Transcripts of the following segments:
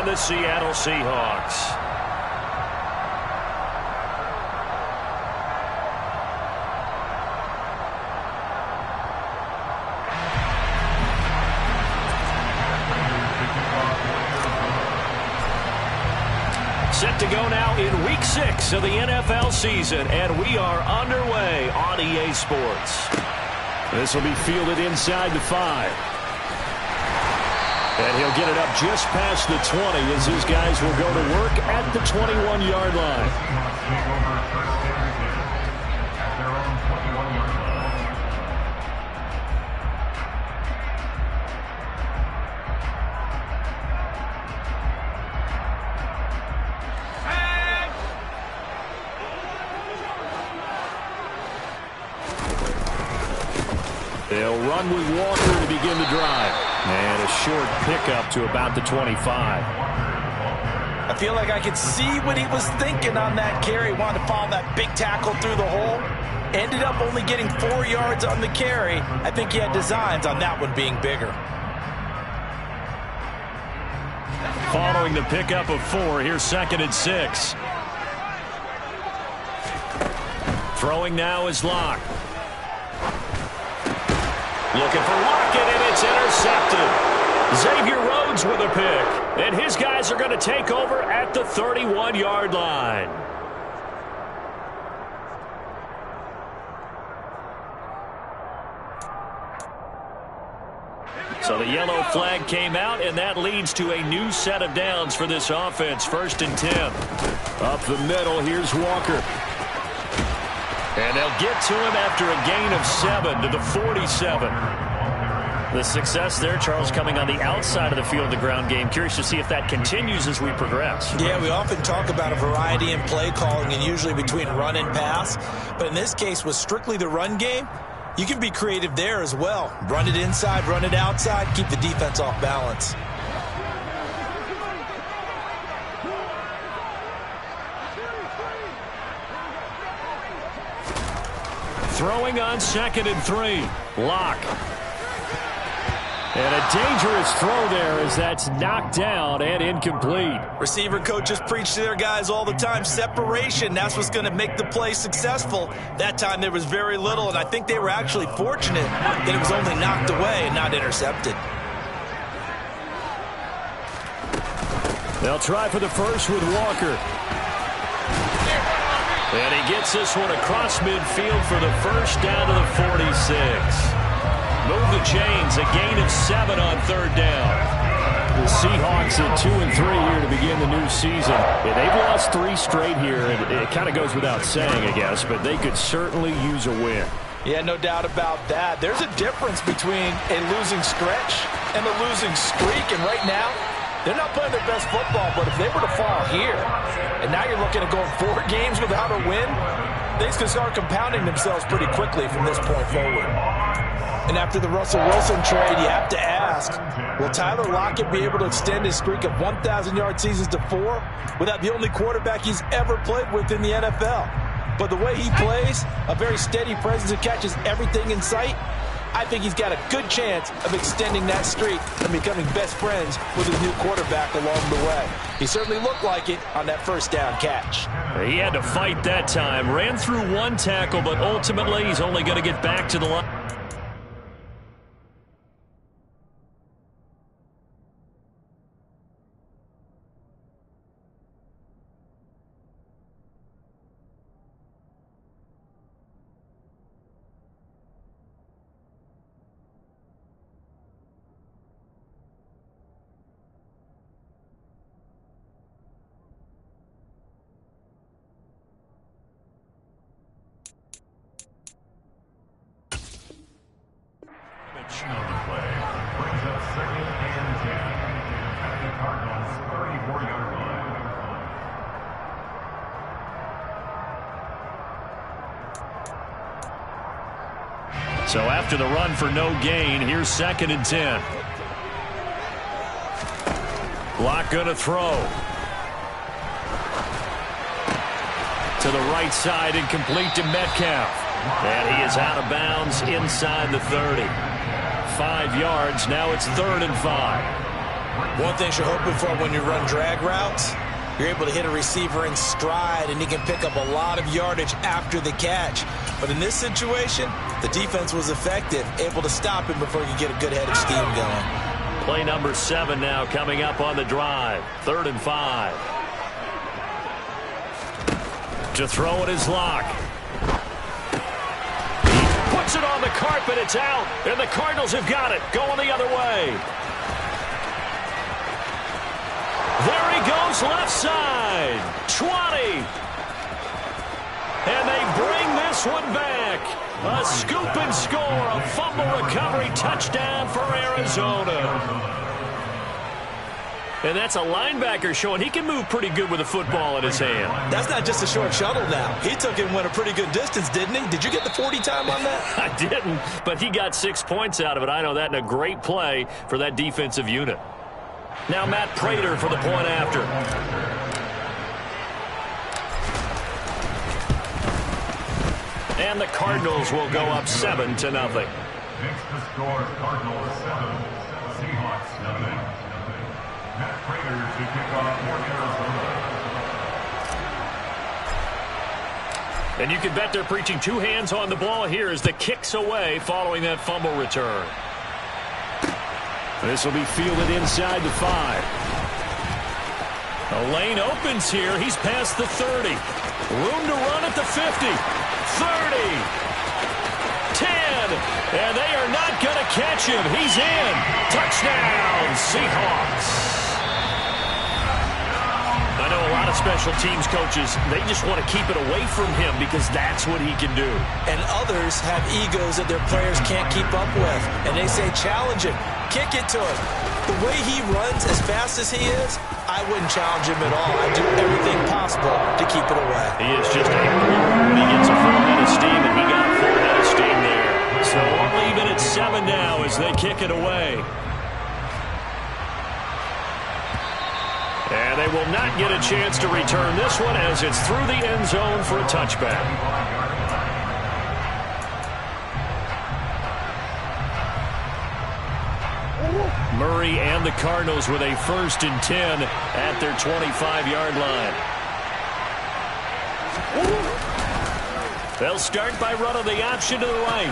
and the Seattle Seahawks. Set to go now in Week 6 of the NFL season, and we are underway on EA Sports. This will be fielded inside the 5. And he'll get it up just past the 20 as his guys will go to work at the 21-yard line. They'll run with Walker to begin the drive. And a short pickup to about the 25. I feel like I could see what he was thinking on that carry. Wanted to follow that big tackle through the hole. Ended up only getting 4 yards on the carry. I think he had designs on that one being bigger. Following the pickup of 4, here's 2nd and 6. Throwing now is Locke. Looking for Lockett, and it's intercepted. Xavier Rhodes with a pick. And his guys are going to take over at the 31-yard line. So the yellow flag came out, and that leads to a new set of downs for this offense. 1st and 10. Up the middle, here's Walker. And they'll get to him after a gain of 7 to the 47. The success there, Charles, coming on the outside of the field, the ground game. Curious to see if that continues as we progress. Yeah, we often talk about a variety in play calling and usually between run and pass. But in this case, with strictly the run game, you can be creative there as well. Run it inside, run it outside, keep the defense off balance. Throwing on 2nd and 3. Locke. And a dangerous throw there as that's knocked down and incomplete. Receiver coaches preach to their guys all the time. Separation, that's what's going to make the play successful. That time there was very little, and I think they were actually fortunate that it was only knocked away and not intercepted. They'll try for the first with Walker. And he gets this one across midfield for the first down to the 46. Move the chains, a gain of 7 on 3rd down. The Seahawks at 2 and 3 here to begin the new season. Yeah, they've lost 3 straight here, and it kind of goes without saying, I guess, but they could certainly use a win. Yeah, no doubt about that. There's a difference between a losing stretch and a losing streak, and right now, they're not playing their best football, but if they were to fall here, and now you're looking at going 4 games without a win, things can start compounding themselves pretty quickly from this point forward. And after the Russell Wilson trade, you have to ask, will Tyler Lockett be able to extend his streak of 1,000-yard seasons to 4 without the only quarterback he's ever played with in the NFL? But the way he plays, a very steady presence and catches everything in sight, I think he's got a good chance of extending that streak and becoming best friends with his new quarterback along the way. He certainly looked like it on that first down catch. He had to fight that time. Ran through 1 tackle, but ultimately he's only going to get back to the line. So after the run for no gain, here's 2nd and 10. Locke going to throw. To the right side and complete to Metcalf. And he is out of bounds inside the 30. 5 yards. Now it's 3rd and 5. One thing you're hoping for when you run drag routes, you're able to hit a receiver in stride, and he can pick up a lot of yardage after the catch. But in this situation, the defense was effective, able to stop him before he could get a good head of steam going. Play number 7 now coming up on the drive. 3rd and 5. To throw it is Locke. He puts it on the carpet. It's out. And the Cardinals have got it. Going the other way. There he goes left side. 20. And they bring this one back. A scoop and score. A fumble recovery touchdown for Arizona. And that's a linebacker showing he can move pretty good with a football in his hand. That's not just a short shuttle now. He took it and went a pretty good distance, didn't he? Did you get the 40 time on that? I didn't, but he got 6 points out of it. I know that, and a great play for that defensive unit. Now Matt Prater for the point after. And the Cardinals will go up 7-0. Next to score, Cardinals 7, Seahawks 0. Matt Prater to kick off for Arizona. And you can bet they're preaching 2 hands on the ball here as the kick's away following that fumble return. This will be fielded inside the 5. A lane opens here. He's past the 30. Room to run at the 50. 30. 10. And they are not going to catch him. He's in. Touchdown, Seahawks. I know a lot of special teams coaches, they just want to keep it away from him because that's what he can do. And others have egos that their players can't keep up with. And they say, challenge him. Kick it to him. The way he runs as fast as he is, I wouldn't challenge him at all. I'd do everything possible to keep it away. He is just angry when he gets a full head of steam, and he got a full head of steam there. So we'll leave it at 7 now as they kick it away. And they will not get a chance to return this one as it's through the end zone for a touchback. Murray and the Cardinals with a 1st and 10 at their 25-yard line. They'll start by running the option to the right.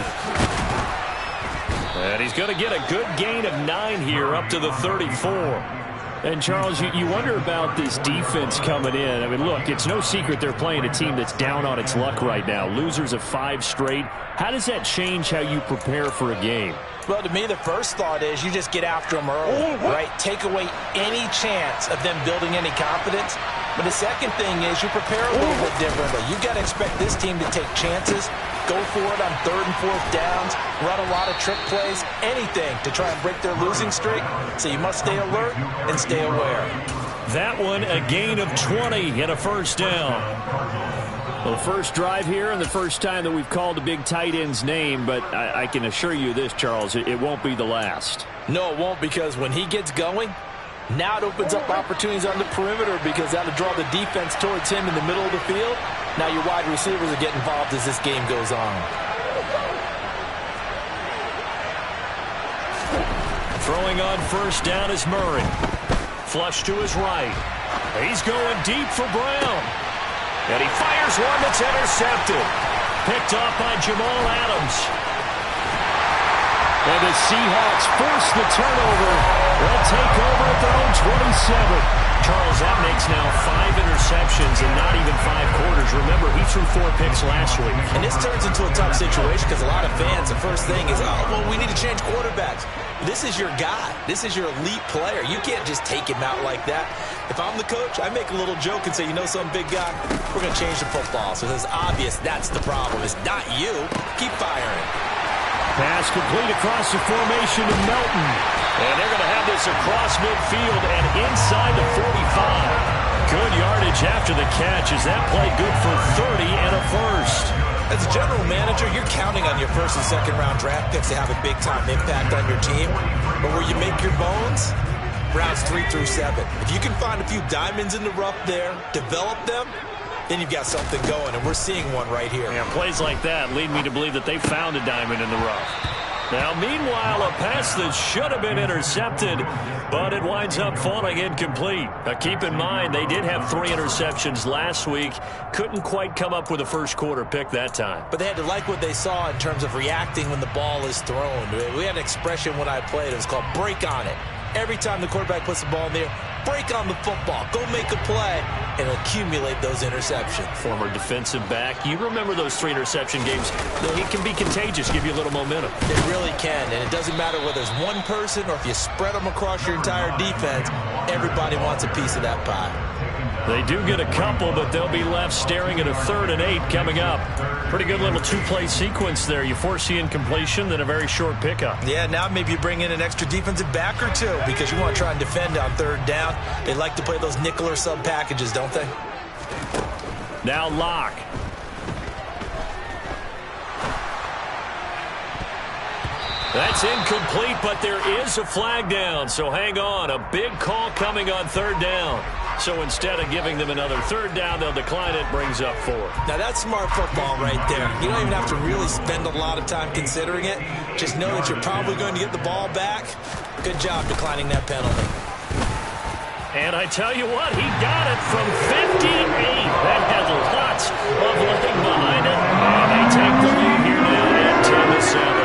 And he's going to get a good gain of 9 here up to the 34. And, Charles, you wonder about this defense coming in. I mean, look, it's no secret they're playing a team that's down on its luck right now. Losers of 5 straight. How does that change how you prepare for a game? Well, to me, the first thought is you just get after them early, right? Take away any chance of them building any confidence. But the second thing is you prepare a little bit differently. You've got to expect this team to take chances, go for it on 3rd and 4th downs, run a lot of trick plays, anything to try and break their losing streak. So you must stay alert and stay aware. That one, a gain of 20 and a 1st down. Well, the first drive here and the first time that we've called a big tight end's name, but I can assure you this, Charles, it won't be the last. No, it won't, because when he gets going, now it opens up opportunities on the perimeter because that'll draw the defense towards him in the middle of the field. Now your wide receivers will get involved as this game goes on. Throwing on 1st down is Murray. Flush to his right. He's going deep for Brown. And he fires one that's intercepted. Picked off by Jamal Adams. And the Seahawks force the turnover. They'll take over at their own 27. Charles, that makes now 5 interceptions in not even 5 quarters. Remember, he threw 4 picks last week. And this turns into a tough situation because a lot of fans, the first thing is, oh, well, we need to change quarterbacks. This is your guy. This is your elite player. You can't just take him out like that. If I'm the coach, I make a little joke and say, you know some big guy, we're going to change the football. So it's obvious that's the problem. It's not you. Keep firing. Pass complete across the formation to Melton. And they're going to have this across midfield and inside the 45. Good yardage after the catch. Is that play good for 30 and a 1st? As a general manager, you're counting on your 1st and 2nd round draft picks to have a big-time impact on your team. But where you make your bones, rounds 3 through 7. If you can find a few diamonds in the rough there, develop them, then you've got something going, and we're seeing one right here. Yeah, plays like that lead me to believe that they found a diamond in the rough. Now, meanwhile, a pass that should have been intercepted, but it winds up falling incomplete. Now, keep in mind, they did have 3 interceptions last week. Couldn't quite come up with a first-quarter pick that time. But they had to like what they saw in terms of reacting when the ball is thrown. We had an expression when I played. It was called break on it. Every time the quarterback puts the ball in there, break on the football. Go make a play and accumulate those interceptions. Former defensive back. You remember those 3 interception games. It can be contagious, give you a little momentum. It really can, and it doesn't matter whether it's one person or if you spread them across your entire defense, everybody wants a piece of that pie. They do get a couple, but they'll be left staring at a 3rd and 8 coming up. Pretty good little 2-play sequence there. You force the incompletion, then a very short pickup. Yeah, now maybe you bring in an extra defensive back or 2 because you want to try and defend on 3rd down. They like to play those nickel or sub packages, don't they? Now Locke. That's incomplete, but there is a flag down, so hang on. A big call coming on 3rd down. So instead of giving them another 3rd down, they'll decline it, brings up 4. Now that's smart football right there. You don't even have to really spend a lot of time considering it. Just know that you're probably going to get the ball back. Good job declining that penalty. And I tell you what, he got it from 58. That had lots of looking behind it. And they take the lead here now at 10-7.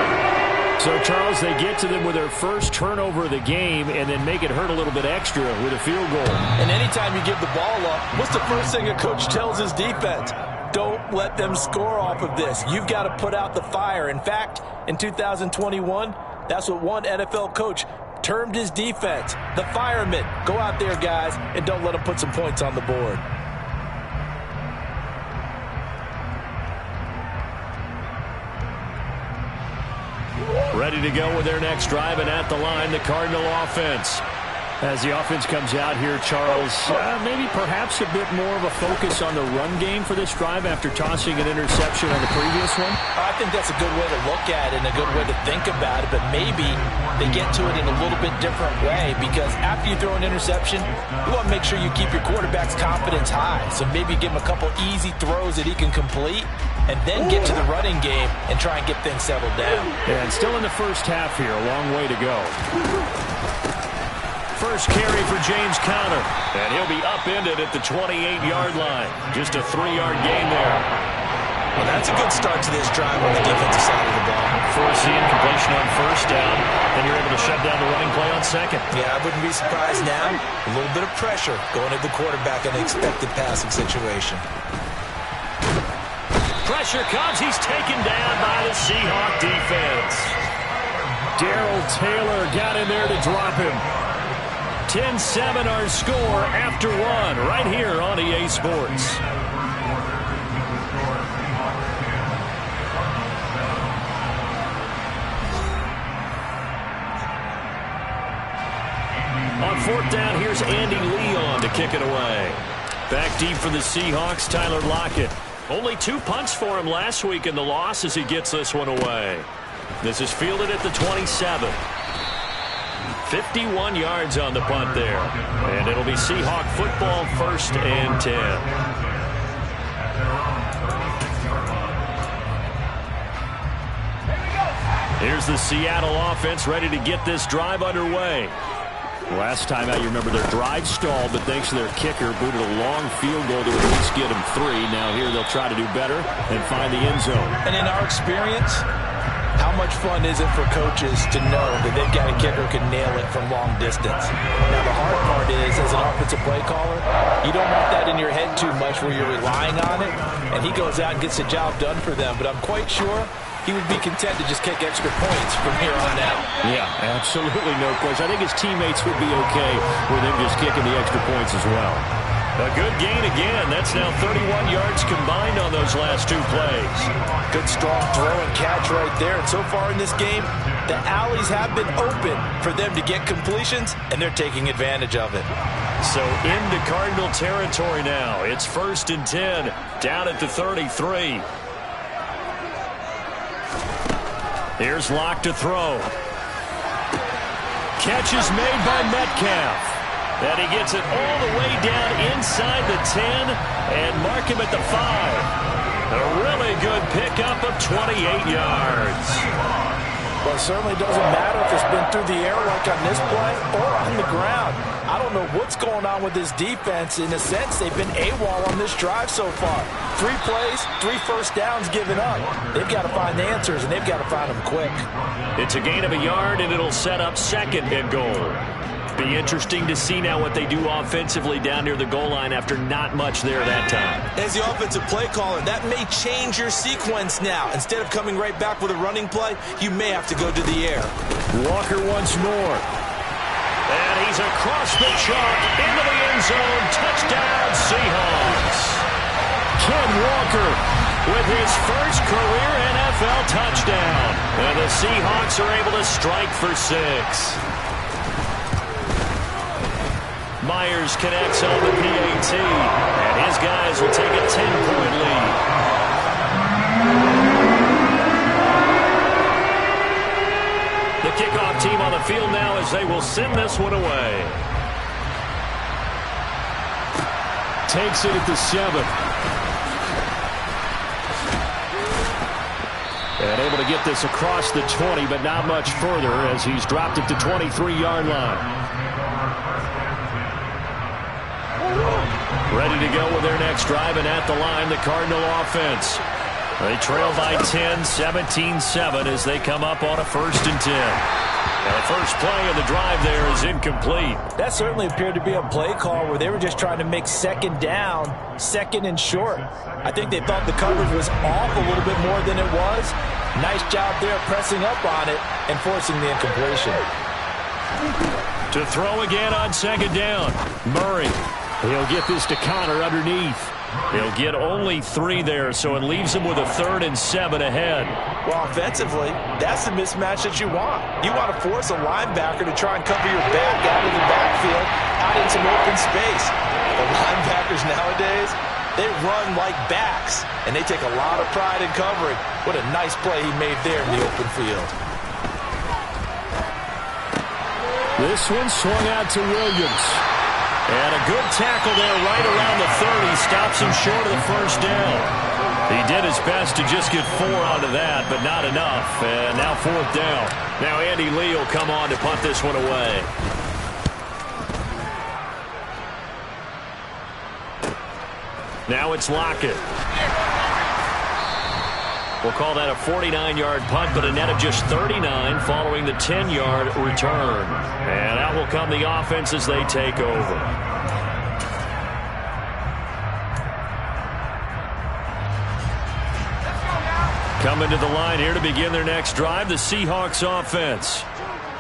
So, Charles, they get to them with their first turnover of the game and then make it hurt a little bit extra with a field goal. And anytime you give the ball up, what's the first thing a coach tells his defense? Don't let them score off of this. You've got to put out the fire. In fact, in 2021, that's what one NFL coach termed his defense, the firemen. Go out there, guys, and don't let them put some points on the board. Ready to go with their next drive, and at the line, the Cardinal offense. As the offense comes out here, Charles, maybe perhaps a bit more of a focus on the run game for this drive after tossing an interception on the previous one? I think that's a good way to look at it and a good way to think about it, but maybe they get to it in a little bit different way because after you throw an interception, you want to make sure you keep your quarterback's confidence high. So maybe give him a couple easy throws that he can complete and then get to the running game and try and get things settled down. And still in the first half here, a long way to go. First carry for James Conner, and he'll be upended at the 28-yard line. Just a 3-yard gain there. Well, that's a good start to this drive on the defensive side of the ball. Force the incompletion on 1st down, and you're able to shut down the running play on 2nd. Yeah, I wouldn't be surprised now. A little bit of pressure going at the quarterback in an expected passing situation. Pressure comes. He's taken down by the Seahawk defense. Darrell Taylor got in there to drop him. 10-7 our score after 1 right here on EA Sports. On 4th down, here's Andy Leon to kick it away. Back deep for the Seahawks, Tyler Lockett. Only 2 punts for him last week in the loss as he gets this one away. This is fielded at the 27. 51 yards on the punt there. And it'll be Seahawk football, 1st and 10. Here's the Seattle offense ready to get this drive underway. Last time out, you remember their drive stalled, but thanks to their kicker, booted a long field goal to at least get them 3. Now here they'll try to do better and find the end zone. And in our experience, how much fun is it for coaches to know that they've got a kicker who can nail it from long distance? Now, the hard part is, as an offensive play caller, you don't want that in your head too much where you're relying on it, and he goes out and gets the job done for them. But I'm quite sure he would be content to just kick extra points from here on out. Yeah, absolutely no question. I think his teammates would be okay with him just kicking the extra points as well. A good gain again. That's now 31 yards combined on those last 2 plays. Good strong throw and catch right there. And so far in this game, the alleys have been open for them to get completions, and they're taking advantage of it. So into Cardinal territory now. It's 1st and 10, down at the 33. Here's Locke to throw. Catch is made by Metcalf. And he gets it all the way down inside the 10 and mark him at the 5. A really good pickup of 28 yards. Well, it certainly doesn't matter if it's been through the air like on this play or on the ground. I don't know what's going on with this defense. In a sense, they've been AWOL on this drive so far. 3 plays, 3 first downs given up. They've got to find the answers, and they've got to find them quick. It's a gain of a yard, and it'll set up 2nd and goal. Be interesting to see now what they do offensively down near the goal line after not much there that time. As the offensive play caller, that may change your sequence now. Instead of coming right back with a running play, you may have to go to the air. Walker once more. And he's across the chalk into the end zone. Touchdown, Seahawks. Ken Walker with his first career NFL touchdown. And the Seahawks are able to strike for 6. Myers connects on the PAT, and his guys will take a 10-point lead. The kickoff team on the field now as they will send this one away. Takes it at the 7. And able to get this across the 20, but not much further as he's dropped it to 23-yard line. Ready to go with their next drive, and at the line, the Cardinal offense. They trail by 10, 17-7 as they come up on a 1st and 10. And the first play of the drive there is incomplete. That certainly appeared to be a play call where they were just trying to make 2nd down, 2nd and short. I think they thought the coverage was off a little bit more than it was. Nice job there pressing up on it and forcing the incompletion. To throw again on 2nd down, Murray. He'll get this to Connor underneath. He'll get only 3 there, so it leaves him with a 3rd and 7 ahead. Well, offensively, that's the mismatch that you want. You want to force a linebacker to try and cover your back out of the backfield, out in some open space. The linebackers nowadays, they run like backs, and they take a lot of pride in covering. What a nice play he made there in the open field. This one swung out to Williams. And a good tackle there right around the 30. Stops him short of the first down. He did his best to just get 4 onto that, but not enough. And now 4th down. Now Andy Lee will come on to punt this one away. Now it's Lockett. We'll call that a 49-yard punt, but a net of just 39 following the 10-yard return. And out will come the offense as they take over. Coming to the line here to begin their next drive, the Seahawks offense.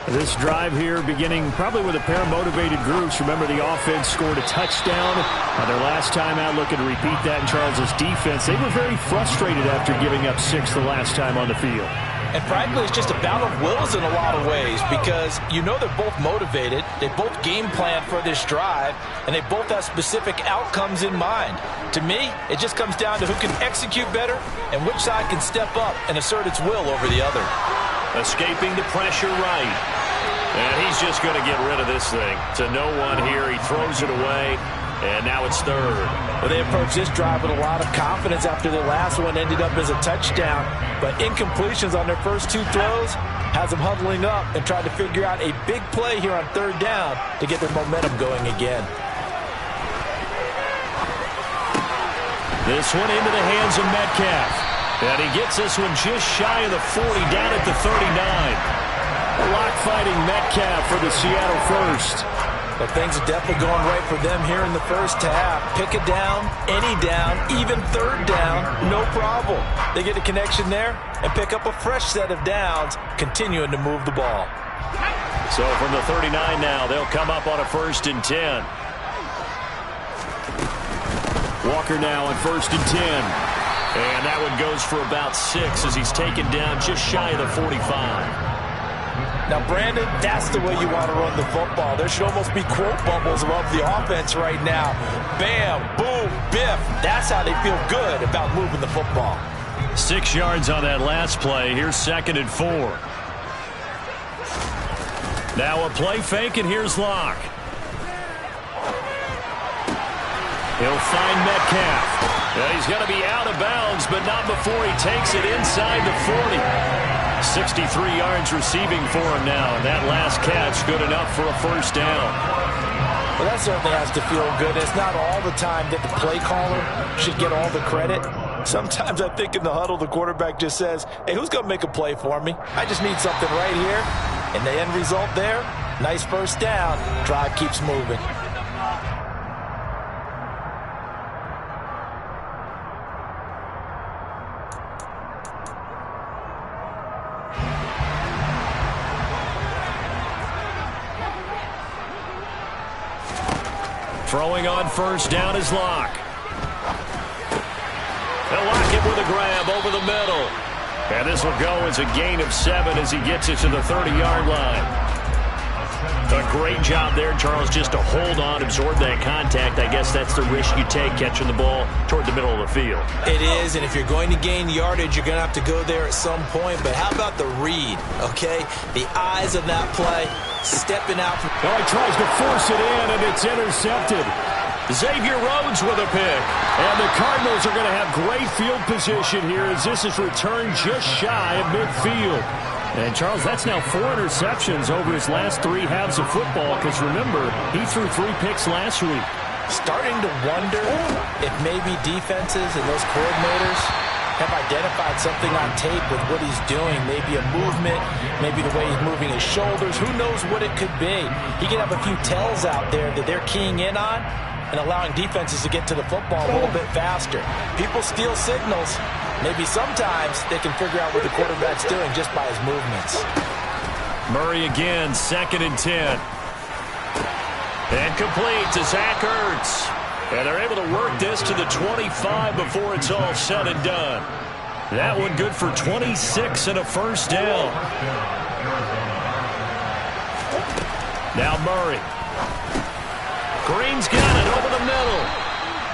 This drive here beginning probably with a pair of motivated groups. Remember, the offense scored a touchdown on their last time out. Looking to repeat that in Charles's defense. They were very frustrated after giving up 6 the last time on the field. And frankly, it's just a battle of wills in a lot of ways because you know they're both motivated. They both game plan for this drive, and they both have specific outcomes in mind. To me, it just comes down to who can execute better and which side can step up and assert its will over the other. Escaping the pressure right. And he's just going to get rid of this thing. To no one here. He throws it away. And now it's 3rd. Well, they approached this drive with a lot of confidence after the last one ended up as a touchdown. But incompletions on their first 2 throws has them huddling up and trying to figure out a big play here on 3rd down to get their momentum going again. This one into the hands of Metcalf. And he gets this one just shy of the 40, down at the 39. Lock fighting Metcalf for the Seattle first. But things are definitely going right for them here in the first half. Pick a down, any down, even 3rd down, no problem. They get a connection there and pick up a fresh set of downs, continuing to move the ball. So from the 39 now, they'll come up on a 1st and 10. Walker now on 1st and 10. And that one goes for about 6 as he's taken down just shy of the 45. Now, Brandon, that's the way you want to run the football. There should almost be quote bubbles above the offense right now. Bam, boom, biff. That's how they feel good about moving the football. 6 yards on that last play. Here's 2nd and 4. Now a play fake, and here's Locke. He'll find Metcalf. He's going to be out of bounds, but not before he takes it inside the 40. 63 yards receiving for him now. And that last catch good enough for a first down. Well, that certainly has to feel good. It's not all the time that the play caller should get all the credit. Sometimes I think in the huddle, the quarterback just says, hey, who's going to make a play for me? I just need something right here. And the end result there, nice first down. Drive keeps moving. Throwing on first down is Locke. They'll lock him with a grab over the middle. And this will go as a gain of 7 as he gets it to the 30-yard line. A great job there, Charles, just to hold on, absorb that contact. I guess that's the risk you take catching the ball toward the middle of the field. It is, and if you're going to gain yardage, you're going to have to go there at some point. But how about the read, okay? The eyes of that play, stepping out. He tries to force it in, and it's intercepted. Xavier Rhodes with a pick. And the Cardinals are going to have great field position here as this is returned just shy of midfield. And, Charles, that's now 4 interceptions over his last 3 halves of football because, remember, he threw 3 picks last week. Starting to wonder if maybe defenses and those coordinators have identified something on tape with what he's doing. Maybe a movement, maybe the way he's moving his shoulders. Who knows what it could be? He can have a few tells out there that they're keying in on and allowing defenses to get to the football a little bit faster. People steal signals. Maybe sometimes they can figure out what the quarterback's doing just by his movements. Murray again, 2nd and 10. And complete to Zach Ertz. And they're able to work this to the 25 before it's all said and done. That one good for 26 and a first down. Now Murray. Green's got it over the middle.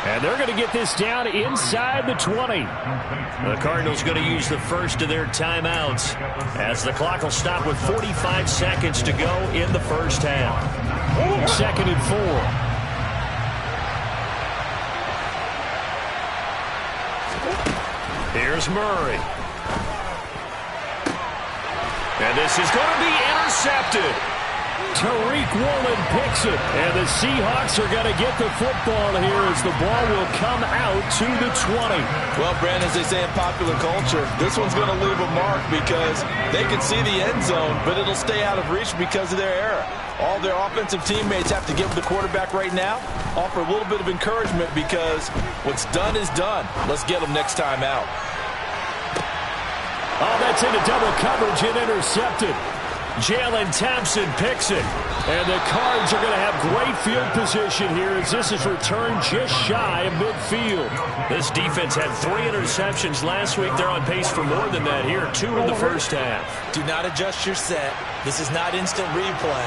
And they're going to get this down inside the 20. The Cardinals going to use the first of their timeouts as the clock will stop with 45 seconds to go in the first half. 2nd and 4. Here's Murray. And this is going to be intercepted. Tariq Woolen picks it, and the Seahawks are going to get the football here as the ball will come out to the 20. Well, Brandon, as they say in popular culture, this one's going to leave a mark because they can see the end zone, but it'll stay out of reach because of their error. All their offensive teammates have to give the quarterback right now, offer a little bit of encouragement because what's done is done. Let's get them next time out. Oh, that's into double coverage and intercepted. Jalen Thompson picks it. And the Cards are going to have great field position here as this is returned just shy of midfield. This defense had 3 interceptions last week. They're on pace for more than that here. 2 in the first half. Do not adjust your set. This is not instant replay.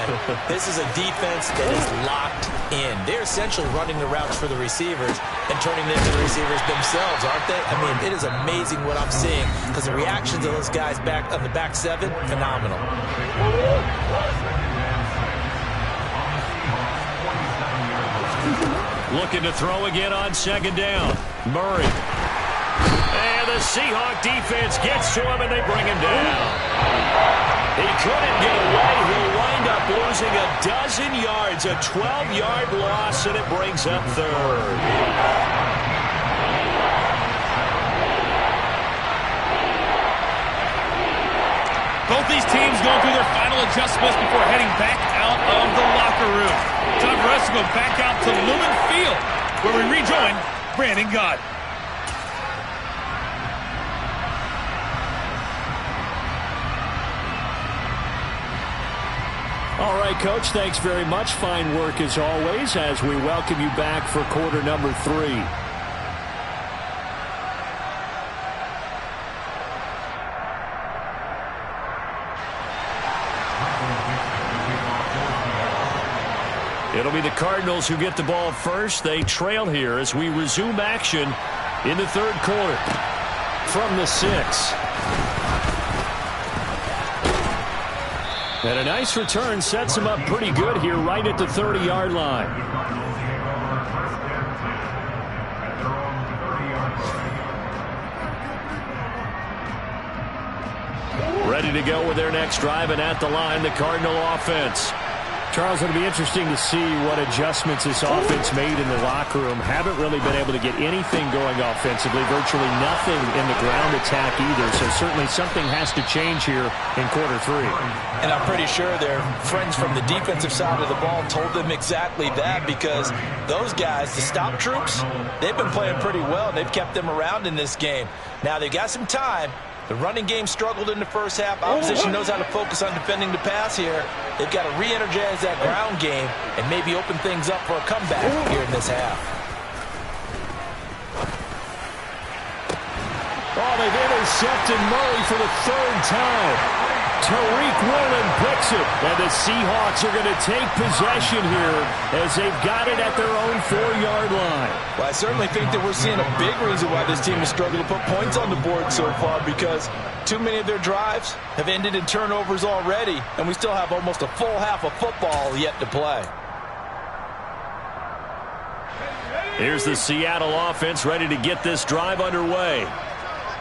This is a defense that is locked in. They're essentially running the routes for the receivers and turning them into the receivers themselves, aren't they? I mean, it is amazing what I'm seeing because the reactions of those guys back on the back 7, phenomenal. Looking to throw again on 2nd down. Murray. And the Seahawk defense gets to him and they bring him down. He couldn't get away. He'll wind up losing a dozen yards, a 12-yard loss, and it brings up 3rd. Both these teams going through their final adjustments before heading back out of the locker room. Time for us to go back out to Lumen Field, where we rejoin Brandon Gaudin. All right, Coach, thanks very much. Fine work as always as we welcome you back for quarter number 3. It'll be the Cardinals who get the ball first. They trail here as we resume action in the 3rd quarter. From the 6. And a nice return sets him up pretty good here right at the 30-yard line. Ready Ready to go with their next drive, and at the line, the Cardinal offense. Charles, it'll be interesting to see what adjustments this offense made in the locker room. Haven't really been able to get anything going offensively, virtually nothing in the ground attack either. So certainly something has to change here in quarter 3. And I'm pretty sure their friends from the defensive side of the ball told them exactly that, because those guys, the stop troops, they've been playing pretty well. They've kept them around in this game. Now they got some time. The running game struggled in the first half. Opposition knows how to focus on defending the pass here. They've got to re-energize that ground game and maybe open things up for a comeback here in this half. Oh, they've intercepted Murray for the 3rd time. Tariq Woolen picks it, and the Seahawks are going to take possession here as they've got it at their own 4-yard line. Well, I certainly think that we're seeing a big reason why this team has struggled to put points on the board so far, because too many of their drives have ended in turnovers already, and we still have almost a full half of football yet to play. Here's the Seattle offense ready to get this drive underway.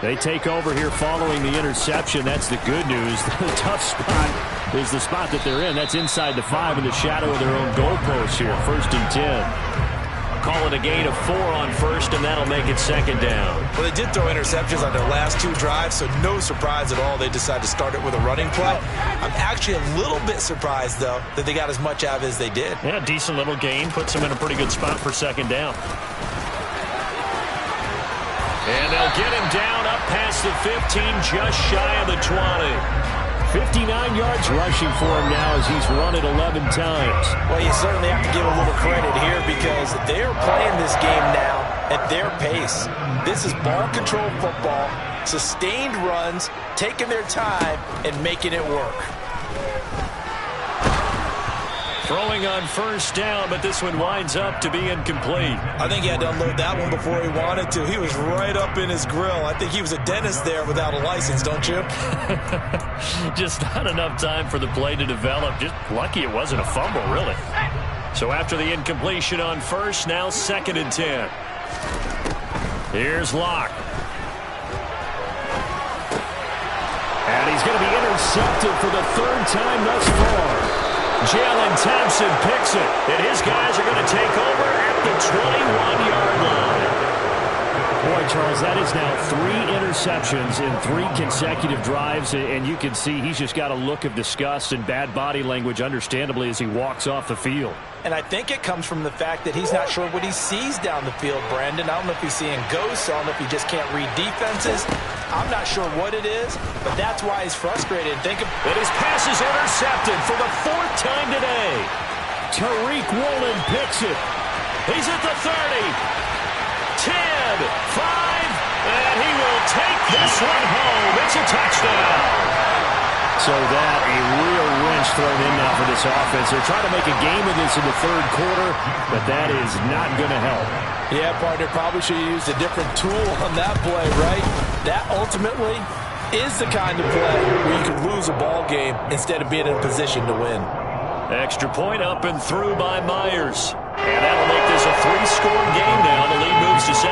They take over here following the interception. That's the good news. The tough spot is the spot that they're in. That's inside the 5 in the shadow of their own goalpost here. 1st and 10. Call it a gain of 4 on 1st, and that'll make it 2nd down. Well, they did throw interceptions on their last 2 drives, so no surprise at all they decided to start it with a running play. I'm actually a little bit surprised, though, that they got as much out of it as they did. Yeah, decent little gain. Puts them in a pretty good spot for 2nd down. And they'll get him down up past the 15, just shy of the 20. 59 yards rushing for him now as he's run it 11 times. Well, you certainly have to give a little credit here, because they're playing this game now at their pace. This is ball control football, sustained runs, taking their time, and making it work. Throwing on 1st down, but this one winds up to be incomplete. I think he had to unload that one before he wanted to. He was right up in his grill. I think he was a dentist there without a license, don't you? Just not enough time for the play to develop. Just lucky it wasn't a fumble, really. So after the incompletion on 1st, now 2nd and 10. Here's Locke. And he's going to be intercepted for the 3rd time thus far. Jalen Thompson picks it, and his guys are going to take over at the 21-yard line. Boy, Charles, that is now 3 interceptions in 3 consecutive drives, and you can see he's just got a look of disgust and bad body language, understandably, as he walks off the field. And I think it comes from the fact that he's not sure what he sees down the field, Brandon. I don't know if he's seeing ghosts. I don't know if he just can't read defenses. I'm not sure what it is, but that's why he's frustrated. And his pass is intercepted for the 4th time today. Tariq Woolen picks it. He's at the 30. 10, 5, and he will take this one home. It's a touchdown. So that a real wrench thrown in now for this offense. They're trying to make a game of this in the 3rd quarter, but that is not going to help. Yeah, partner, probably should have used a different tool on that play, right? That ultimately is the kind of play where you can lose a ball game instead of being in a position to win. Extra point up and through by Myers. And that'll make this a 3-score game now. The lead moves to 17.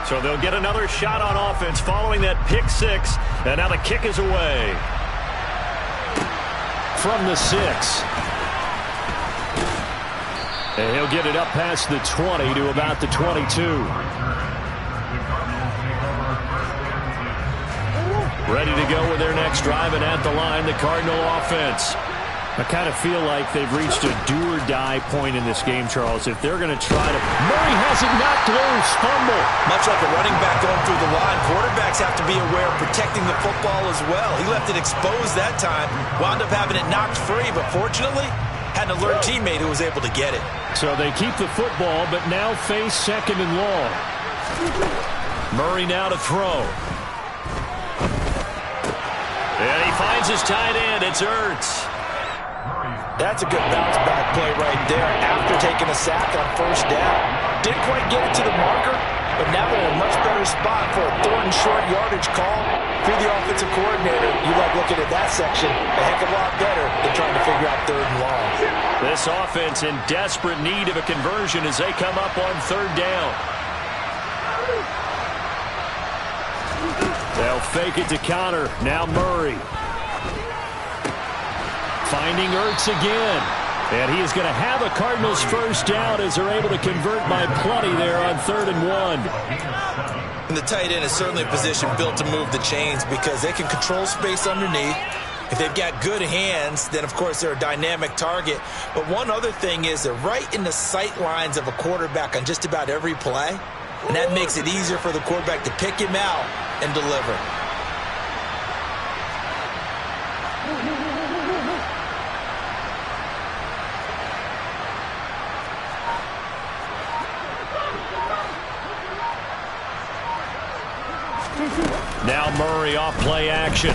So they'll get another shot on offense following that pick 6. And now the kick is away. From the 6. And he'll get it up past the 20 to about the 22. Ready to go with their next drive, and at the line, the Cardinal offense. I kind of feel like they've reached a do-or-die point in this game, Charles. If they're going to try to... Murray has it knocked loose. Fumble. Much like a running back going through the line, quarterbacks have to be aware of protecting the football as well. He left it exposed that time, wound up having it knocked free, but fortunately, had an alert teammate who was able to get it. So they keep the football, but now face 2nd and long. Murray now to throw. And he finds his tight end. It's Ertz. That's a good bounce-back play right there after taking a sack on 1st down. Didn't quite get it to the marker, but now they're in a much better spot for a 3rd and short yardage call. If you're the offensive coordinator, you like looking at that section a heck of a lot better than trying to figure out 3rd and long. This offense in desperate need of a conversion as they come up on 3rd down. They'll fake it to counter. Now Murray. Finding Ertz again. And he is going to have a Cardinals first down as they're able to convert by plenty there on 3rd and 1. And the tight end is certainly a position built to move the chains because they can control space underneath. If they've got good hands, then, of course, they're a dynamic target. But one other thing is they're right in the sight lines of a quarterback on just about every play. And that makes it easier for the quarterback to pick him out and deliver. Now Murray off play action.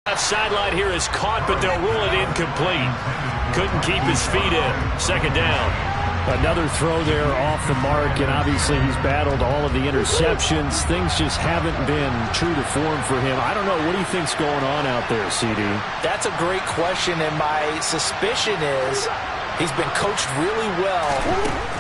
Left sideline here is caught, but they'll rule it incomplete. Couldn't keep his feet in. 2nd down. Another throw there off the mark, and obviously he's battled all of the interceptions. Things just haven't been true to form for him. I don't know. What do you think's going on out there, CD? That's a great question, and my suspicion is he's been coached really well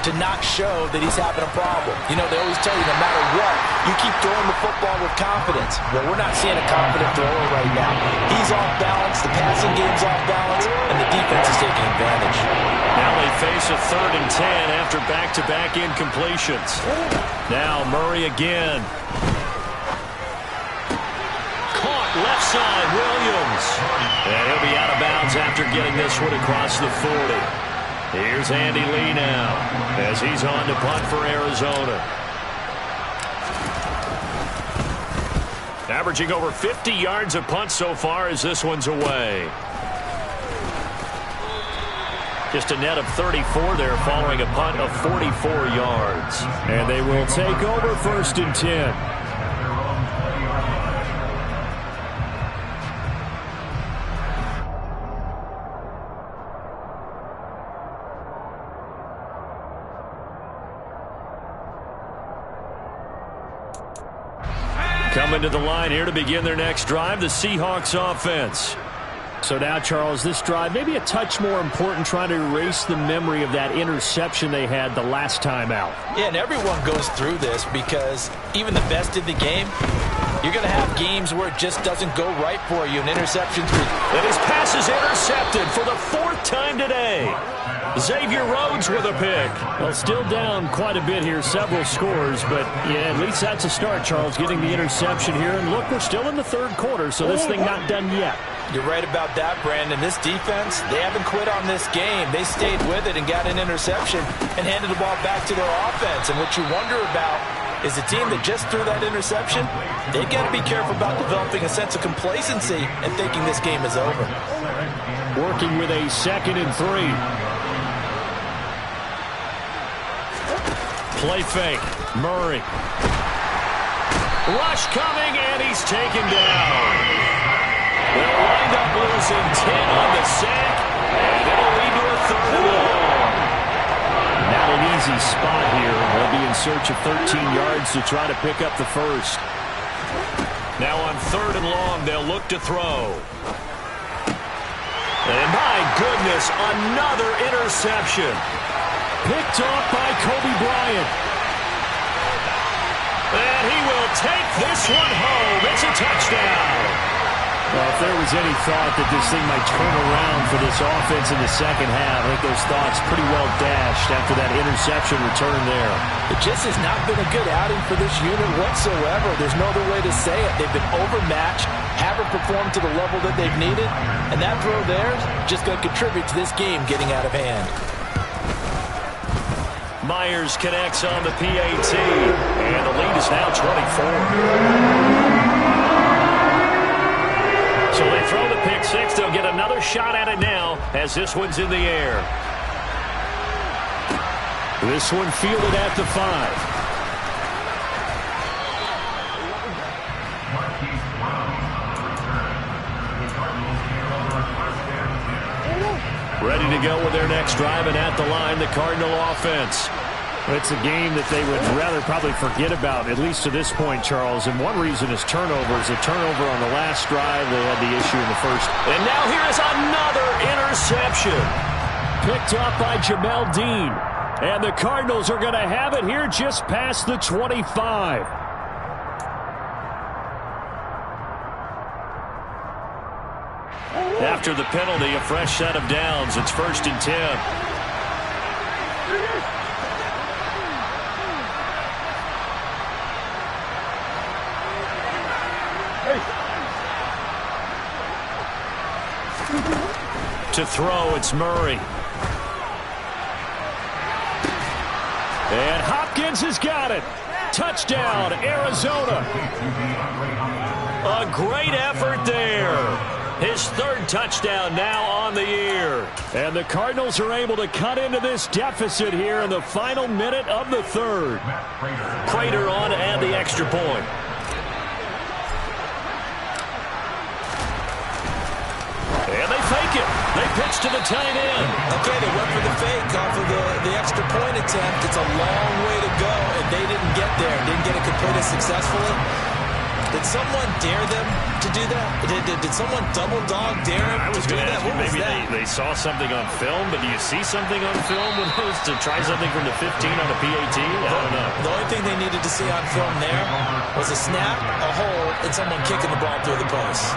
to not show that he's having a problem. You know, they always tell you no matter what, you keep throwing the football with confidence. Well, we're not seeing a confident thrower right now. He's off balance, the passing game's off balance, and the defense is taking advantage. Now they face a 3rd and 10 after back-to-back incompletions. Now Murray again. Caught left side, Williams. And he'll be out of bounds after getting this one across the 40. Here's Andy Lee now as he's on to punt for Arizona. Averaging over 50 yards a punt so far as this one's away. Just a net of 34 there following a punt of 44 yards. And they will take over 1st and 10. Coming to the line here to begin their next drive, the Seahawks offense. So now, Charles, this drive maybe a touch more important, trying to erase the memory of that interception they had the last time out. Yeah, and everyone goes through this because even the best in the game, you're going to have games where it just doesn't go right for you, and interceptions. And his pass is intercepted for the 4th time today. Xavier Rhodes with a pick. Well, still down quite a bit here, several scores, but yeah, at least that's a start, Charles, getting the interception here. And look, we're still in the 3rd quarter, so this thing not done yet. You're right about that, Brandon. This defense, they haven't quit on this game. They stayed with it and got an interception and handed the ball back to their offense. And what you wonder about is the team that just threw that interception, they've got to be careful about developing a sense of complacency and thinking this game is over. Working with a 2nd and 3. Play fake. Murray. Rush coming, and he's taken down. They'll wind up losing 10 on the sack, and it'll lead to a 3rd and long. Not an easy spot here. They'll be in search of 13 yards to try to pick up the first. Now on 3rd and long, they'll look to throw. And my goodness, another interception. Picked off by Kobe Bryant. And he will take this one home. It's a touchdown. Well, if there was any thought that this thing might turn around for this offense in the 2nd half, I think those thoughts pretty well dashed after that interception return there. It just has not been a good outing for this unit whatsoever. There's no other way to say it. They've been overmatched, haven't performed to the level that they've needed, and that throw there is just going to contribute to this game getting out of hand. Myers connects on the PAT, and the lead is now 24. So they throw the pick six. They'll get another shot at it now as this one's in the air. This one fielded at the 5. Ready to go with their next drive, and at the line, the Cardinal offense. It's a game that they would rather probably forget about, at least to this point, Charles. And one reason is turnovers. A turnover on the last drive. They had the issue in the first. And now here is another interception. Picked up by Jamel Dean. And the Cardinals are going to have it here just past the 25. After the penalty, a fresh set of downs. It's 1st and 10. To throw, it's Murray. And Hopkins has got it. Touchdown, Arizona. A great effort there. His 3rd touchdown now on the year. And the Cardinals are able to cut into this deficit here in the final minute of the 3rd. Prater on to add the extra point. And they fake it. They pitch to the tight end. Okay, they went for the fake off of the extra point attempt. It's a long way to go, and they didn't get there. Didn't get it completed successfully. Did someone dare them to do that? Did someone double dog dare them to do that? What was maybe that? They saw something on film, but do you see something on film when those to try something from the 15 on a PAT? I don't know. The only thing they needed to see on film there was a snap, a hole, and someone kicking the ball through the post.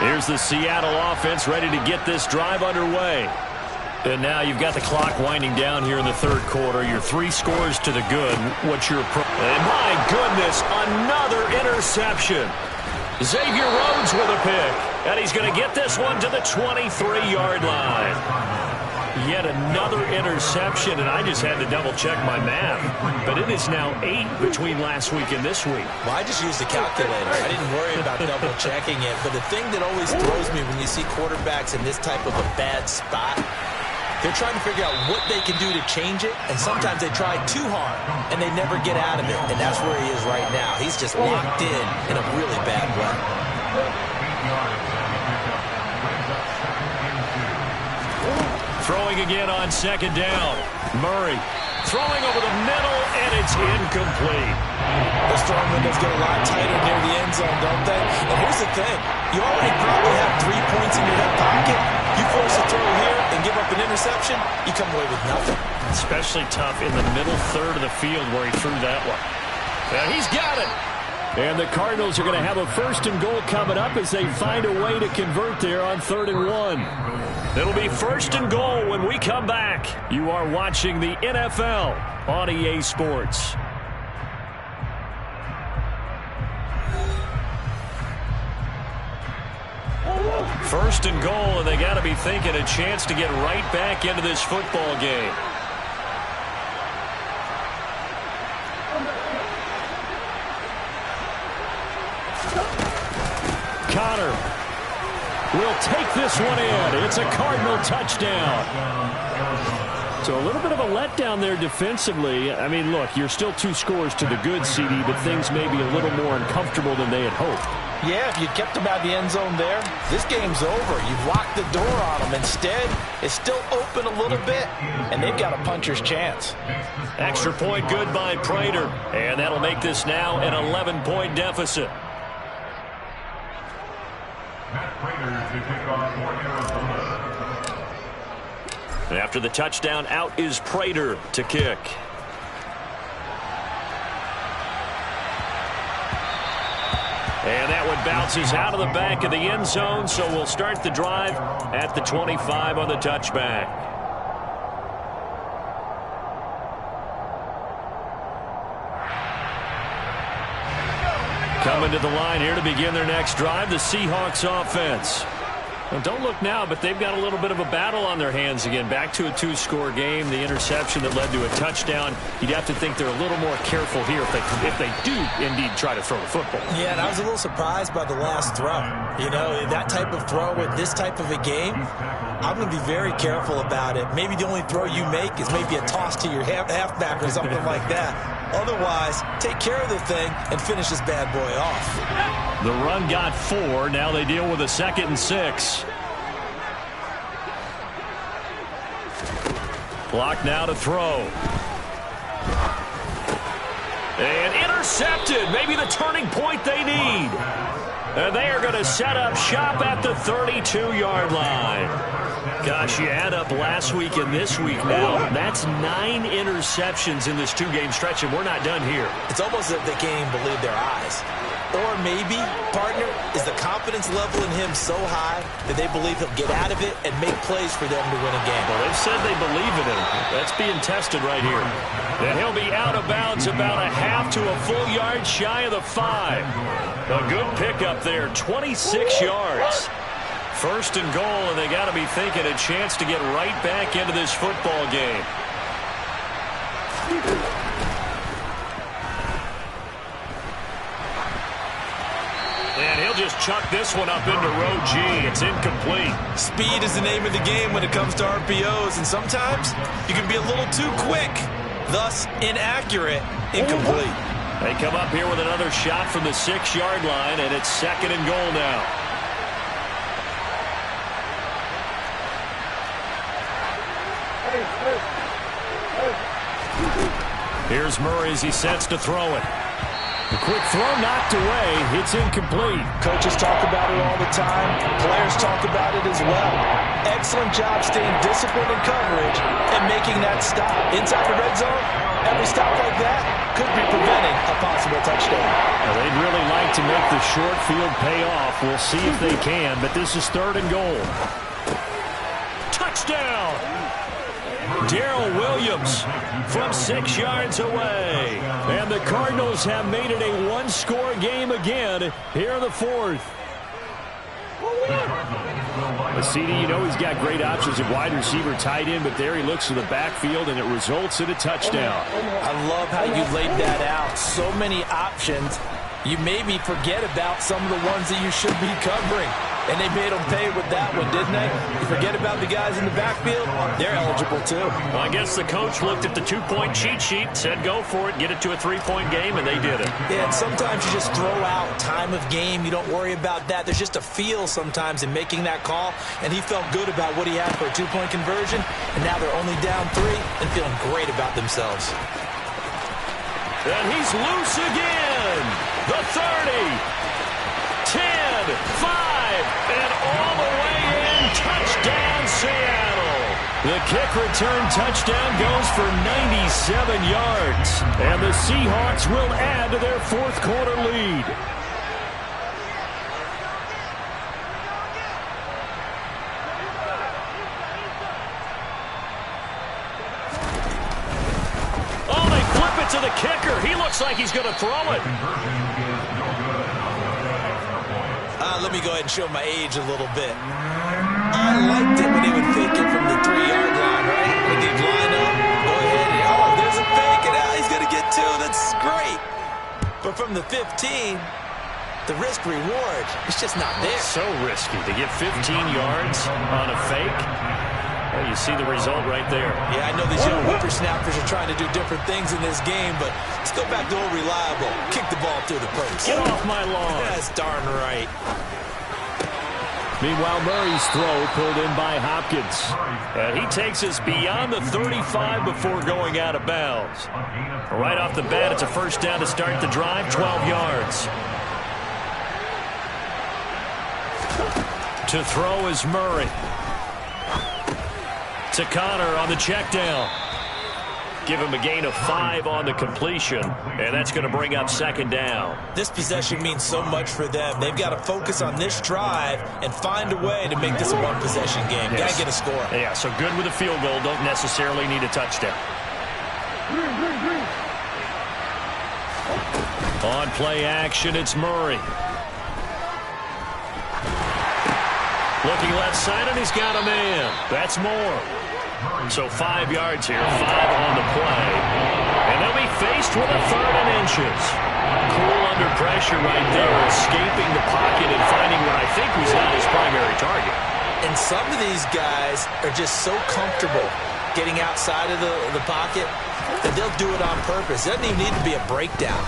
Here's the Seattle offense ready to get this drive underway. And now you've got the clock winding down here in the 3rd quarter. Your 3 scores to the good. What's your approach? And my goodness, another interception. Xavier Rhodes with a pick. And he's going to get this one to the 23-yard line. Yet another interception, and I just had to double-check my math. But it is now 8 between last week and this week. Well, I just used a calculator. I didn't worry about double-checking it. But the thing that always throws me when you see quarterbacks in this type of a bad spot, they're trying to figure out what they can do to change it, and sometimes they try too hard, and they never get out of it. And that's where he is right now. He's just locked in a really bad way. Throwing again on 2nd down. Murray throwing over the middle, and it's incomplete. Those throwing windows get a lot tighter near the end zone, don't they? And here's the thing. You already probably have 3 points in your hip pocket. You force a throw here and give up an interception, you come away with nothing. Especially tough in the middle 3rd of the field where he threw that one. And he's got it. And the Cardinals are going to have a 1st and goal coming up as they find a way to convert there on 3rd and 1. It'll be 1st and goal when we come back. You are watching the NFL on EA Sports. First and goal, and they got to be thinking a chance to get right back into this football game. Connor will take this one in. It's a Cardinal touchdown. So a little bit of a letdown there defensively. I mean, look, you're still 2 scores to the good, CD, but things may be a little more uncomfortable than they had hoped. Yeah, if you kept them out of the end zone there, this game's over. You've locked the door on them. Instead, it's still open a little bit, and they've got a puncher's chance. Extra point good by Prater, and that'll make this now an 11-point deficit. After the touchdown, out is Prater to kick. And that one bounces out of the back of the end zone, so we'll start the drive at the 25 on the touchback. Coming to the line here to begin their next drive, the Seahawks offense. Well, don't look now, but they've got a little bit of a battle on their hands again. Back to a 2-score game. The interception that led to a touchdown. You'd have to think they're a little more careful here if they do indeed try to throw the football. Yeah, and I was a little surprised by the last throw. You know, that type of throw with this type of a game, I'm going to be very careful about it. Maybe the only throw you make is maybe a toss to your halfback or something like that. Otherwise, take care of the thing and finish this bad boy off. The run got 4. Now they deal with a 2nd and 6. Clock now to throw. And intercepted. Maybe the turning point they need. And they are going to set up shop at the 32-yard line. Gosh, you add up last week and this week now. That's 9 interceptions in this 2-game stretch, and we're not done here. It's almost as if they can't even believe their eyes. Or maybe, partner, is the confidence level in him so high that they believe he'll get out of it and make plays for them to win a game. Well, they've said they believe in him. That's being tested right here. And he'll be out of bounds about a half to a full yard shy of the 5. A good pickup there, 26 yards. First and goal, and they got to be thinking a chance to get right back into this football game. And he'll just chuck this one up into row G. It's incomplete. Speed is the name of the game when it comes to RPOs, and sometimes you can be a little too quick, thus inaccurate, incomplete. They come up here with another shot from the 6-yard line, and it's second and goal now. Here's Murray as he sets to throw it. The quick throw knocked away. It's incomplete. Coaches talk about it all the time. Players talk about it as well. Excellent job staying disciplined in coverage and making that stop. Inside the red zone, every stop like that could be preventing a possible touchdown. Well, they'd really like to make the short field pay off. We'll see if they can, but this is third and goal. Touchdown! Darrell Williams from 6 yards away. And the Cardinals have made it a one-score game again here in the fourth. CD, you know he's got great options at wide receiver, tight end, but there he looks to the backfield, and it results in a touchdown. I love how you laid that out. So many options. You maybe forget about some of the ones that you should be covering. And they made them pay with that one, didn't they? You forget about the guys in the backfield, they're eligible too. Well, I guess the coach looked at the 2-point cheat sheet, said go for it, get it to a 3-point game, and they did it. Yeah, and sometimes you just throw out time of game. You don't worry about that. There's just a feel sometimes in making that call, and he felt good about what he had for a 2-point conversion, and now they're only down 3 and feeling great about themselves. And he's loose again. The 30, 10, 5, and all the way in. Touchdown, Seattle. The kick return touchdown goes for 97 yards. And the Seahawks will add to their fourth quarter lead. Oh, they flip it to the kicker. He looks like he's going to throw it. Let me go ahead and show my age a little bit. I liked it when they would fake it from the 3-yard line, right? When they'd line up, go ahead, and, oh, there's a fake, and he's going to get 2. That's great. But from the 15, the risk-reward, it's just not there. So risky to get 15 yards on a fake. Well, you see the result right there. Yeah, I know these young whippersnappers are trying to do different things in this game, but let's go back to old reliable. Kick the ball through the post. Get off my lawn. That's darn right. Meanwhile, Murray's throw pulled in by Hopkins. And he takes us beyond the 35 before going out of bounds. Right off the bat, it's a first down to start the drive, 12 yards. To throw is Murray. To Connor on the check down. Give him a gain of 5 on the completion, and that's going to bring up second down. This possession means so much for them. They've got to focus on this drive and find a way to make this a one-possession game. Yes. Got to get a score. Yeah, so good with a field goal. Don't necessarily need a touchdown. On play action, it's Murray. Looking left side, and he's got a man. That's more. So 5 yards here, 5 on the play. And they'll be faced with a third and inches. Cool under pressure right there, escaping the pocket and finding what I think was not his primary target. And some of these guys are just so comfortable getting outside of the pocket that they'll do it on purpose. It doesn't even need to be a breakdown.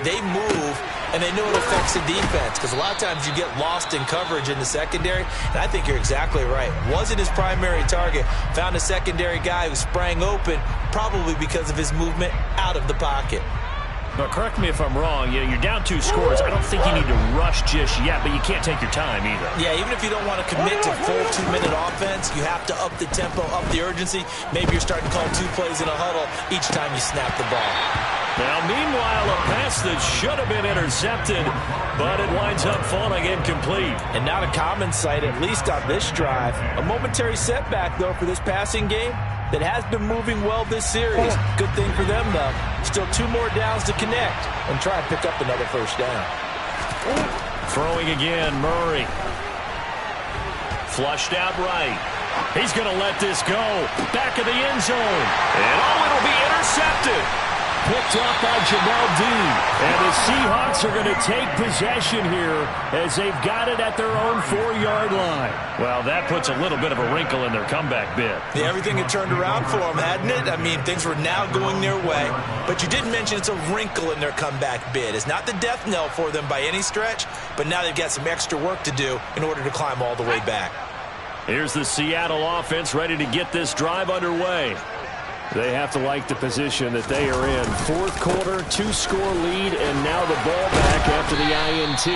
They move, and they know it affects the defense, because a lot of times you get lost in coverage in the secondary, and I think you're exactly right. Wasn't his primary target. Found a secondary guy who sprang open, probably because of his movement out of the pocket. But correct me if I'm wrong, you're down 2 scores. I don't think you need to rush just yet, but you can't take your time either. Yeah, even if you don't want to commit to full 2-minute offense, you have to up the tempo, up the urgency. Maybe you're starting to call 2 plays in a huddle each time you snap the ball. Now, meanwhile, a pass that should have been intercepted, but it winds up falling incomplete. And not a common sight, at least on this drive. A momentary setback, though, for this passing game that has been moving well this series. Good thing for them, though. Still 2 more downs to connect and try and pick up another first down. Throwing again, Murray. Flushed out right. He's going to let this go. Back of the end zone. And it'll be intercepted. Picked up by Jamel Dean. And the Seahawks are going to take possession here as they've got it at their own 4-yard line. Well, that puts a little bit of a wrinkle in their comeback bid. Yeah, everything had turned around for them, hadn't it? I mean, things were now going their way. But you didn't mention it's a wrinkle in their comeback bid. It's not the death knell for them by any stretch, but now they've got some extra work to do in order to climb all the way back. Here's the Seattle offense ready to get this drive underway. They have to like the position that they are in. 4th quarter, 2-score lead, and now the ball back after the INT.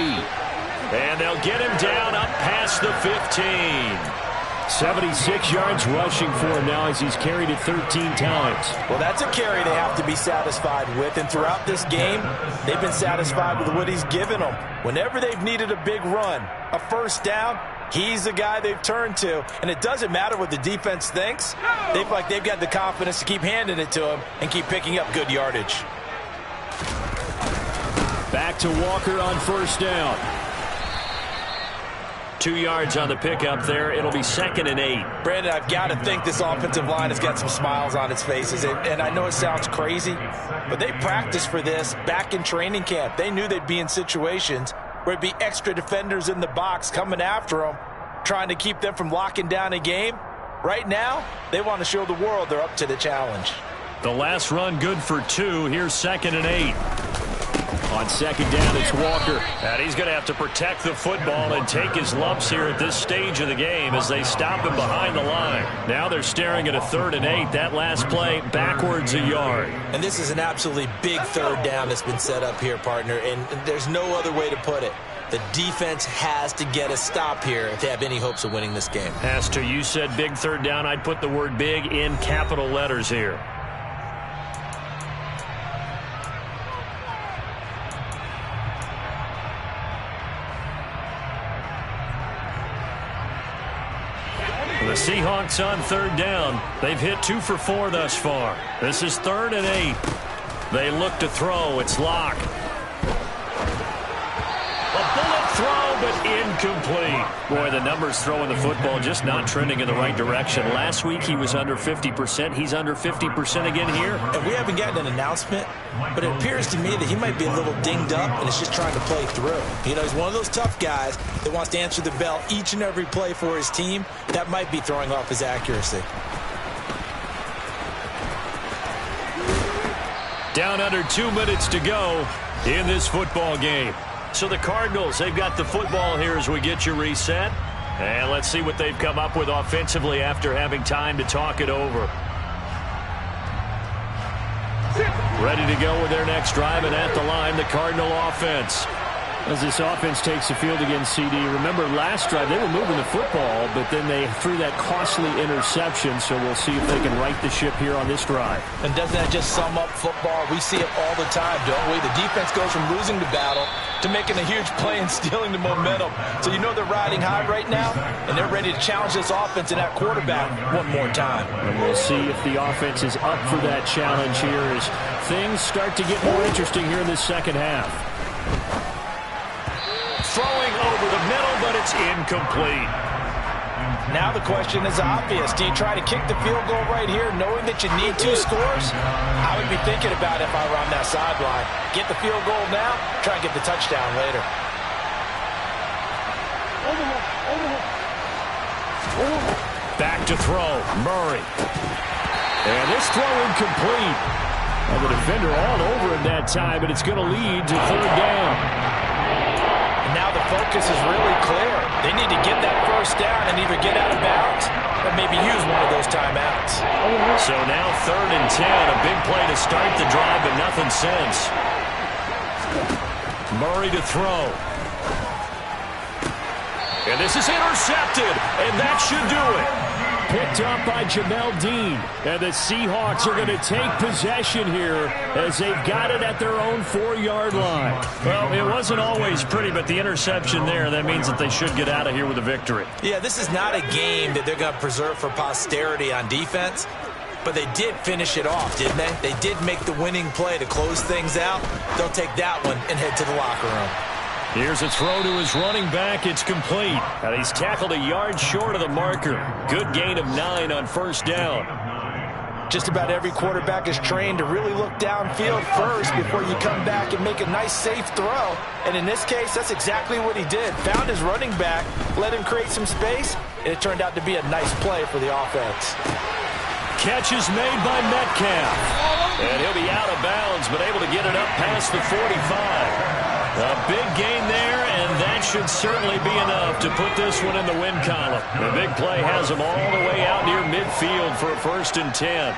And they'll get him down up past the 15. 76 yards rushing for him now as he's carried it 13 times. Well, that's a carry they have to be satisfied with, and throughout this game, they've been satisfied with what he's given them. Whenever they've needed a big run, a first down, he's the guy they've turned to, and it doesn't matter what the defense thinks. They feel like they've got the confidence to keep handing it to him and keep picking up good yardage. Back to Walker on first down. 2 yards on the pickup there. It'll be 2nd and 8. Brandon, I've got to think this offensive line has got some smiles on its faces. And I know it sounds crazy, but they practiced for this back in training camp. They knew they'd be in situations where it'd be extra defenders in the box coming after them, trying to keep them from locking down a game. Right now, they want to show the world they're up to the challenge. The last run good for 2. Here's 2nd and 8. On second down, it's Walker. And he's going to have to protect the football and take his lumps here at this stage of the game as they stop him behind the line. Now they're staring at a 3rd and 8. That last play backwards a yard. And this is an absolutely big 3rd down that's been set up here, partner, and there's no other way to put it. The defense has to get a stop here if they have any hopes of winning this game. Has to. You said big 3rd down. I'd put the word big in capital letters here. The Seahawks on 3rd down. They've hit 2 for 4 thus far. This is 3rd and 8. They look to throw. It's Locke. A bullet throw, but incomplete. Boy, the numbers throwing the football just not trending in the right direction. Last week he was under 50%. He's under 50% again here. And we haven't gotten an announcement, but it appears to me that he might be a little dinged up and is just trying to play through. You know, he's one of those tough guys that wants to answer the bell each and every play for his team. That might be throwing off his accuracy. Down under 2 minutes to go in this football game. So the Cardinals, they've got the football here as we get you reset. And let's see what they've come up with offensively after having time to talk it over. Ready to go with their next drive, and at the line, the Cardinal offense. As this offense takes the field against CD, remember last drive they were moving the football, but then they threw that costly interception, so we'll see if they can right the ship here on this drive. And doesn't that just sum up football? We see it all the time, don't we? The defense goes from losing the battle to making a huge play and stealing the momentum. So you know they're riding high right now, and they're ready to challenge this offense and that quarterback one more time. And we'll see if the offense is up for that challenge here as things start to get more interesting here in this second half. Throwing over the middle, but it's incomplete. Now the question is obvious. Do you try to kick the field goal right here knowing that you need 2 scores? I would be thinking about it if I were on that sideline. Get the field goal now, try and get the touchdown later. Back to throw, Murray. And this throw incomplete. And the defender all over him that time, but it's going to lead to 3rd down. Now the focus is really clear. They need to get that first down and either get out of bounds or maybe use one of those timeouts. So now 3rd and 10, a big play to start the drive, but nothing nothing since. Murray to throw. And this is intercepted, and that should do it. Picked up by Jamel Dean. And the Seahawks are going to take possession here as they've got it at their own 4-yard line. Well, it wasn't always pretty, but the interception there, that means that they should get out of here with a victory. Yeah, this is not a game that they're going to preserve for posterity on defense, but they did finish it off, didn't they? They did make the winning play to close things out. They'll take that one and head to the locker room. Here's a throw to his running back. It's complete. And he's tackled a yard short of the marker. Good gain of 9 on first down. Just about every quarterback is trained to really look downfield first before you come back and make a nice, safe throw. And in this case, that's exactly what he did. Found his running back, let him create some space, and it turned out to be a nice play for the offense. Catch is made by Metcalf. And he'll be out of bounds, but able to get it up past the 45. A big gain there, and that should certainly be enough to put this one in the win column. The big play has him all the way out near midfield for a 1st and 10.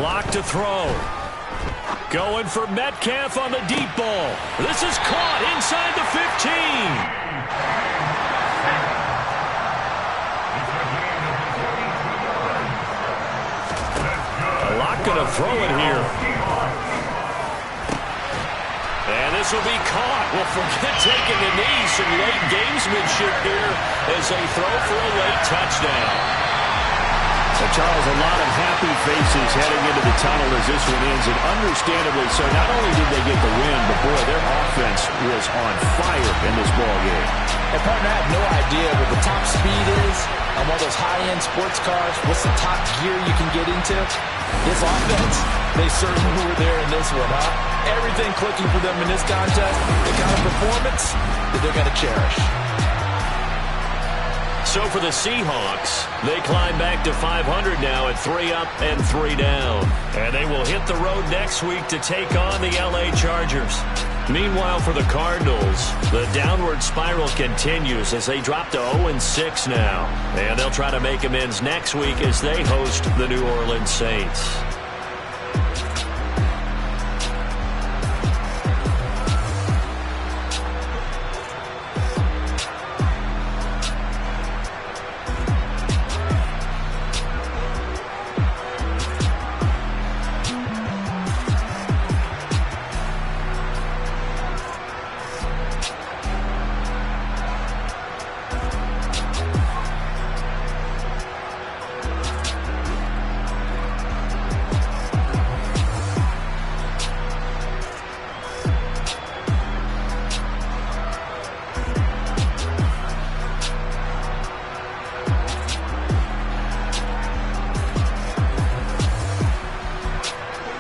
Lock to throw. Going for Metcalf on the deep ball. This is caught inside the 15. Lock going to throw it here. And this will be caught. Well, forget taking the knee. Some late gamesmanship here as they throw for a late touchdown. So, Charles, a lot of happy faces heading into the tunnel as this one ends, and understandably so. Not only did they get the win, but, boy, their offense was on fire in this ballgame. And, partner, I have no idea what the top speed is on one of those high-end sports cars. What's the top gear you can get into? This offense, they certainly were there in this one, huh? Everything clicking for them in this contest, the kind of performance that they're going to cherish. So for the Seahawks, they climb back to 500 now at 3 up and 3 down. And they will hit the road next week to take on the LA Chargers. Meanwhile, for the Cardinals, the downward spiral continues as they drop to 0-6 now. And they'll try to make amends next week as they host the New Orleans Saints.